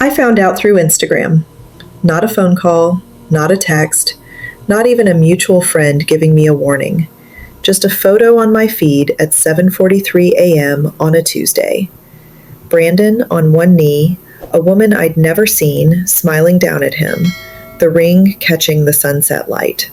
I found out through Instagram. Not a phone call, not a text, not even a mutual friend giving me a warning. Just a photo on my feed at 7:43 a.m. on a Tuesday. Brandon on one knee, a woman I'd never seen smiling down at him, the ring catching the sunset light.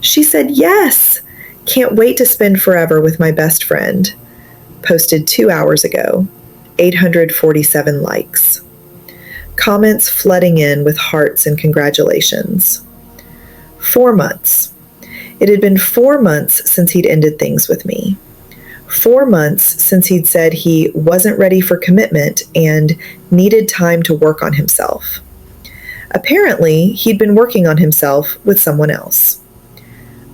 She said, "Yes! Can't wait to spend forever with my best friend." Posted 2 hours ago. 847 likes. Comments flooding in with hearts and congratulations. 4 months. It had been 4 months since he'd ended things with me. 4 months since he'd said he wasn't ready for commitment and needed time to work on himself. Apparently, he'd been working on himself with someone else.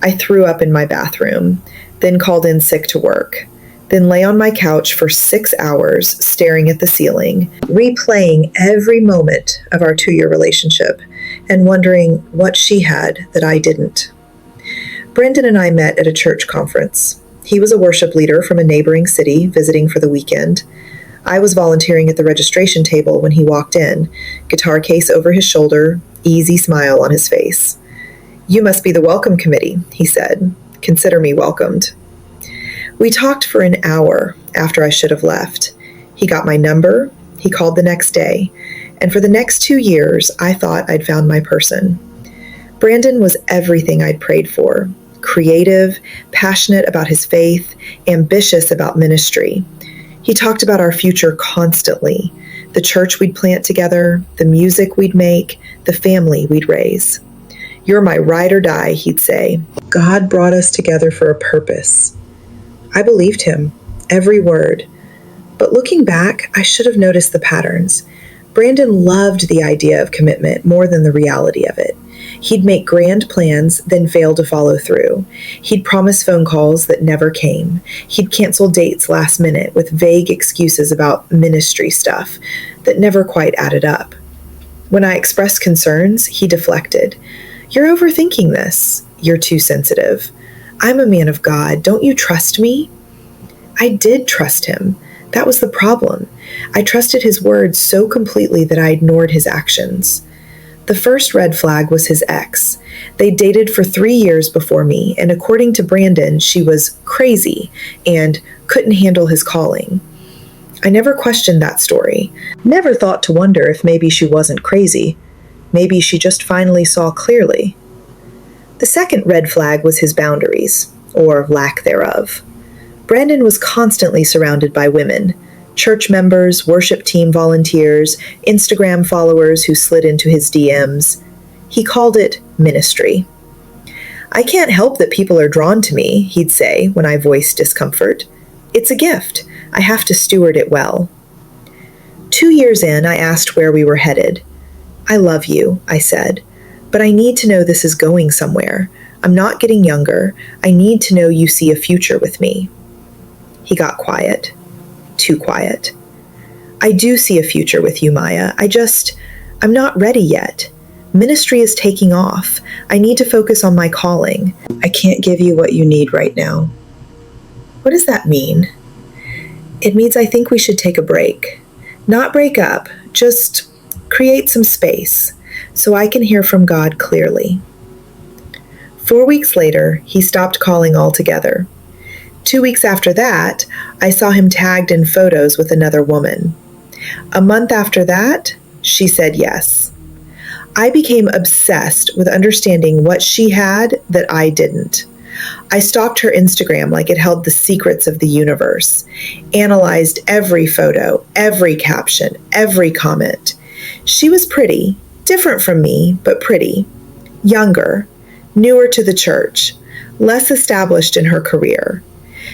I threw up in my bathroom, then called in sick to work, then lay on my couch for 6 hours staring at the ceiling, replaying every moment of our 2-year relationship and wondering what she had that I didn't. Brendan and I met at a church conference. He was a worship leader from a neighboring city visiting for the weekend. I was volunteering at the registration table when he walked in, guitar case over his shoulder, easy smile on his face. "You must be the welcome committee," he said. "Consider me welcomed." We talked for an hour after I should have left. He got my number, he called the next day, and for the next 2 years, I thought I'd found my person. Brandon was everything I'd prayed for. Creative, passionate about his faith, ambitious about ministry. He talked about our future constantly, the church we'd plant together, the music we'd make, the family we'd raise. "You're my ride or die," he'd say. God brought us together for a purpose. I believed him, every word. But looking back, I should have noticed the patterns. Brandon loved the idea of commitment more than the reality of it. He'd make grand plans, then fail to follow through. He'd promise phone calls that never came. He'd cancel dates last minute with vague excuses about ministry stuff that never quite added up. When I expressed concerns, he deflected. "You're overthinking this. You're too sensitive. I'm a man of God. Don't you trust me?" I did trust him. That was the problem. I trusted his words so completely that I ignored his actions. The first red flag was his ex. They dated for 3 years before me, and according to Brandon, she was crazy and couldn't handle his calling. I never questioned that story. Never thought to wonder if maybe she wasn't crazy. Maybe she just finally saw clearly. The second red flag was his boundaries, or lack thereof. Brandon was constantly surrounded by women, church members, worship team volunteers, Instagram followers who slid into his DMs. He called it ministry. "I can't help that people are drawn to me," he'd say when I voiced discomfort. "It's a gift. I have to steward it well." 2 years in, I asked where we were headed. "I love you," I said, "but I need to know this is going somewhere. I'm not getting younger. I need to know you see a future with me." He got quiet. Too quiet. "I do see a future with you, Maya. I'm not ready yet. Ministry is taking off. I need to focus on my calling. I can't give you what you need right now." What does that mean? It means I think we should take a break. Not break up, just create some space so I can hear from God clearly. 4 weeks later, he stopped calling altogether. 2 weeks after that, I saw him tagged in photos with another woman. A month after that, she said yes. I became obsessed with understanding what she had that I didn't. I stalked her Instagram like it held the secrets of the universe, analyzed every photo, every caption, every comment. She was pretty, different from me, but pretty, younger, newer to the church, less established in her career.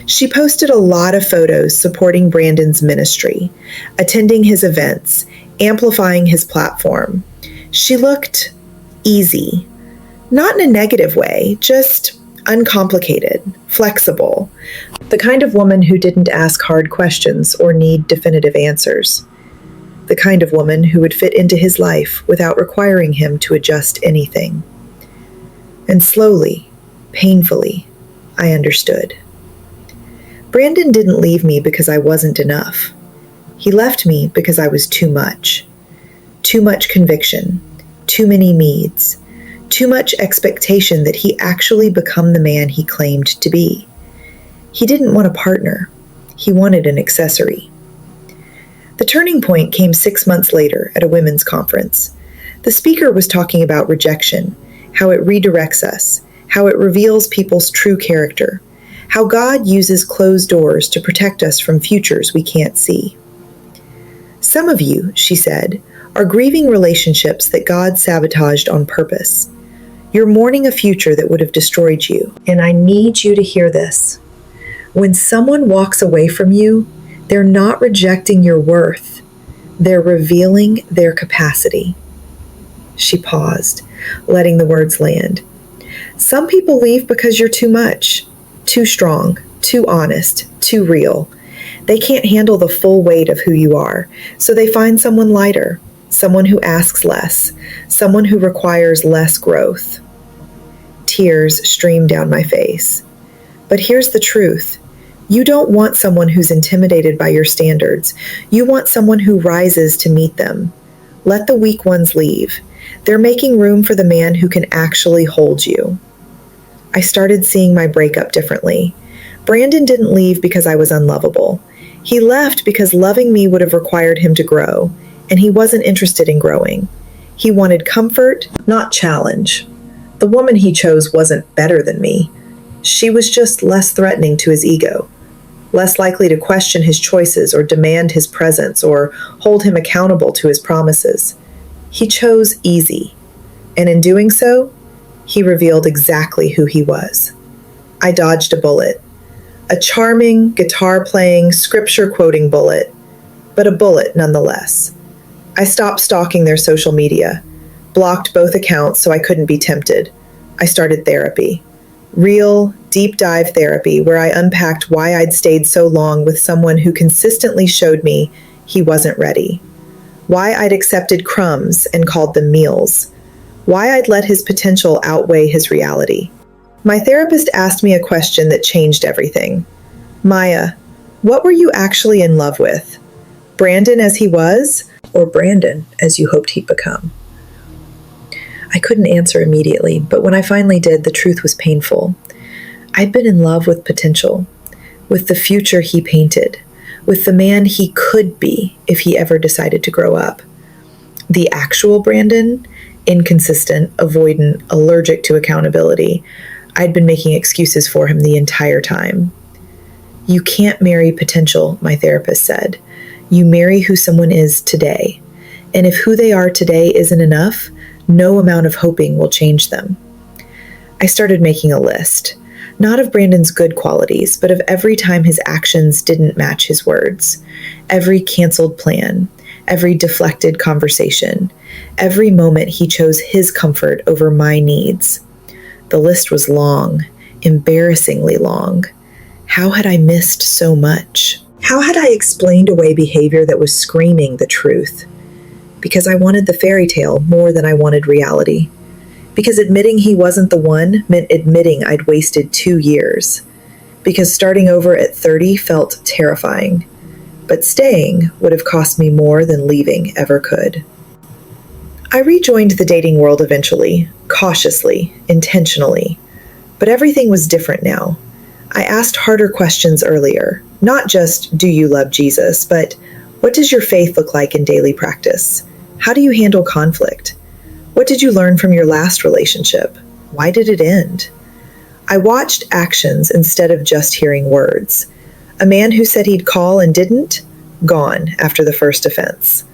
She posted a lot of photos supporting Brandon's ministry, attending his events, amplifying his platform. She looked easy, not in a negative way, just uncomplicated, flexible, the kind of woman who didn't ask hard questions or need definitive answers, the kind of woman who would fit into his life without requiring him to adjust anything. And slowly, painfully, I understood. Brandon didn't leave me because I wasn't enough. He left me because I was too much. Too much conviction, too many needs, too much expectation that he actually become the man he claimed to be. He didn't want a partner. He wanted an accessory. The turning point came 6 months later at a women's conference. The speaker was talking about rejection, how it redirects us, how it reveals people's true character, how God uses closed doors to protect us from futures we can't see. Some of you, she said, are grieving relationships that God sabotaged on purpose. You're mourning a future that would have destroyed you, and I need you to hear this. When someone walks away from you, they're not rejecting your worth. They're revealing their capacity. She paused, letting the words land. Some people leave because you're too much, too strong, too honest, too real. They can't handle the full weight of who you are, so they find someone lighter, someone who asks less, someone who requires less growth. Tears streamed down my face. But here's the truth. You don't want someone who's intimidated by your standards. You want someone who rises to meet them. Let the weak ones leave. They're making room for the man who can actually hold you. I started seeing my breakup differently. Brandon didn't leave because I was unlovable. He left because loving me would have required him to grow, and he wasn't interested in growing. He wanted comfort, not challenge. The woman he chose wasn't better than me. She was just less threatening to his ego, less likely to question his choices or demand his presence or hold him accountable to his promises. He chose easy, and in doing so, he revealed exactly who he was. I dodged a bullet. A charming, guitar-playing, scripture-quoting bullet, but a bullet nonetheless. I stopped stalking their social media, blocked both accounts so I couldn't be tempted. I started therapy. Real, deep-dive therapy where I unpacked why I'd stayed so long with someone who consistently showed me he wasn't ready. Why I'd accepted crumbs and called them meals. Why I'd let his potential outweigh his reality. My therapist asked me a question that changed everything. Maya, what were you actually in love with? Brandon as he was, or Brandon as you hoped he'd become? I couldn't answer immediately, but when I finally did, the truth was painful. I'd been in love with potential, with the future he painted, with the man he could be if he ever decided to grow up. The actual Brandon, inconsistent, avoidant, allergic to accountability, I'd been making excuses for him the entire time. You can't marry potential, my therapist said. You marry who someone is today. And if who they are today isn't enough, no amount of hoping will change them. I started making a list, not of Brandon's good qualities, but of every time his actions didn't match his words, every canceled plan, every deflected conversation, every moment he chose his comfort over my needs. The list was long, embarrassingly long. How had I missed so much? How had I explained away behavior that was screaming the truth? Because I wanted the fairy tale more than I wanted reality. Because admitting he wasn't the one meant admitting I'd wasted 2 years. Because starting over at 30 felt terrifying. But staying would have cost me more than leaving ever could. I rejoined the dating world eventually, cautiously, intentionally. But everything was different now. I asked harder questions earlier. Not just, do you love Jesus, but what does your faith look like in daily practice? How do you handle conflict? What did you learn from your last relationship? Why did it end? I watched actions instead of just hearing words. A man who said he'd call and didn't? Gone after the first offense.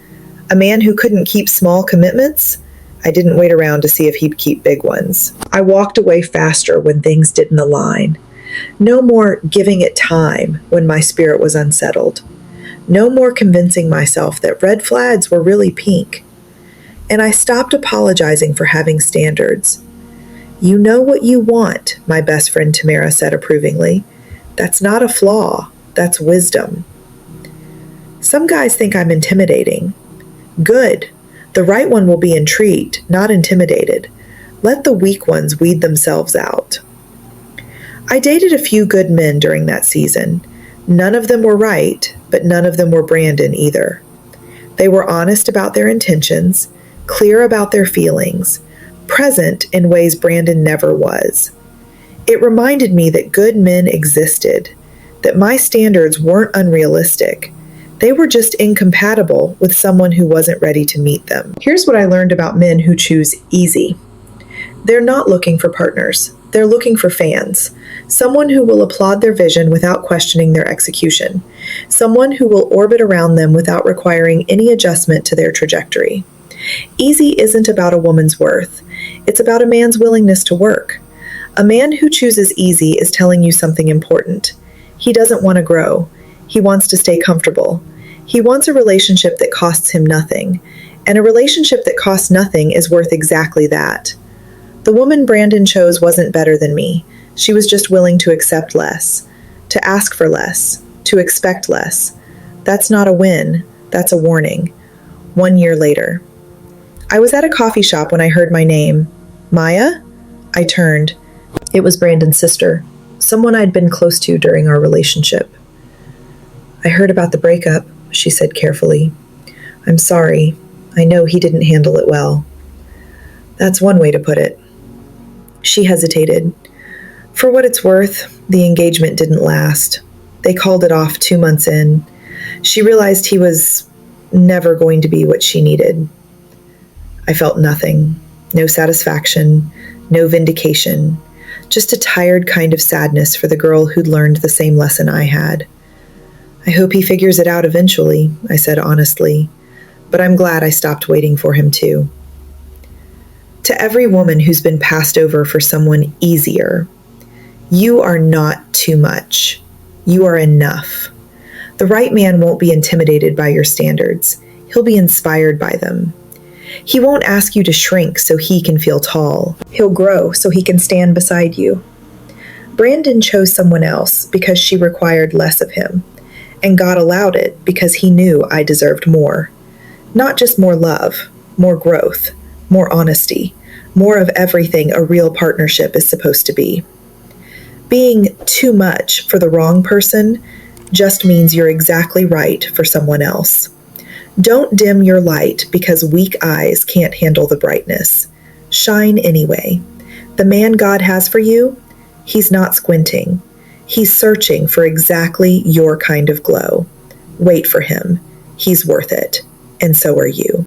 A man who couldn't keep small commitments? I didn't wait around to see if he'd keep big ones. I walked away faster when things didn't align. No more giving it time when my spirit was unsettled. No more convincing myself that red flags were really pink. And I stopped apologizing for having standards. You know what you want, my best friend Tamara said approvingly. That's not a flaw, that's wisdom. Some guys think I'm intimidating. Good. The right one will be intrigued, not intimidated. Let the weak ones weed themselves out. I dated a few good men during that season. None of them were right, but none of them were Brandon either. They were honest about their intentions, clear about their feelings, present in ways Brandon never was. It reminded me that good men existed, that my standards weren't unrealistic. They were just incompatible with someone who wasn't ready to meet them. Here's what I learned about men who choose easy. They're not looking for partners. They're looking for fans. Someone who will applaud their vision without questioning their execution. Someone who will orbit around them without requiring any adjustment to their trajectory. Easy isn't about a woman's worth. It's about a man's willingness to work. A man who chooses easy is telling you something important. He doesn't want to grow. He wants to stay comfortable. He wants a relationship that costs him nothing. And a relationship that costs nothing is worth exactly that. The woman Brandon chose wasn't better than me. She was just willing to accept less, to ask for less, to expect less. That's not a win. That's a warning. 1 year later. I was at a coffee shop when I heard my name. Maya? I turned. It was Brandon's sister, someone I'd been close to during our relationship. I heard about the breakup, she said carefully. I'm sorry. I know he didn't handle it well. That's one way to put it. She hesitated. For what it's worth, the engagement didn't last. They called it off 2 months in. She realized he was never going to be what she needed. I felt nothing. No satisfaction, no vindication. Just a tired kind of sadness for the girl who'd learned the same lesson I had. I hope he figures it out eventually, I said honestly, but I'm glad I stopped waiting for him to. To every woman who's been passed over for someone easier, you are not too much. You are enough. The right man won't be intimidated by your standards. He'll be inspired by them. He won't ask you to shrink so he can feel tall. He'll grow so he can stand beside you. Brandon chose someone else because she required less of him, and God allowed it because he knew I deserved more. Not just more love, more growth, more honesty, more of everything a real partnership is supposed to be. Being too much for the wrong person just means you're exactly right for someone else. Don't dim your light because weak eyes can't handle the brightness. Shine anyway. The man God has for you, he's not squinting. He's searching for exactly your kind of glow. Wait for him. He's worth it. And so are you.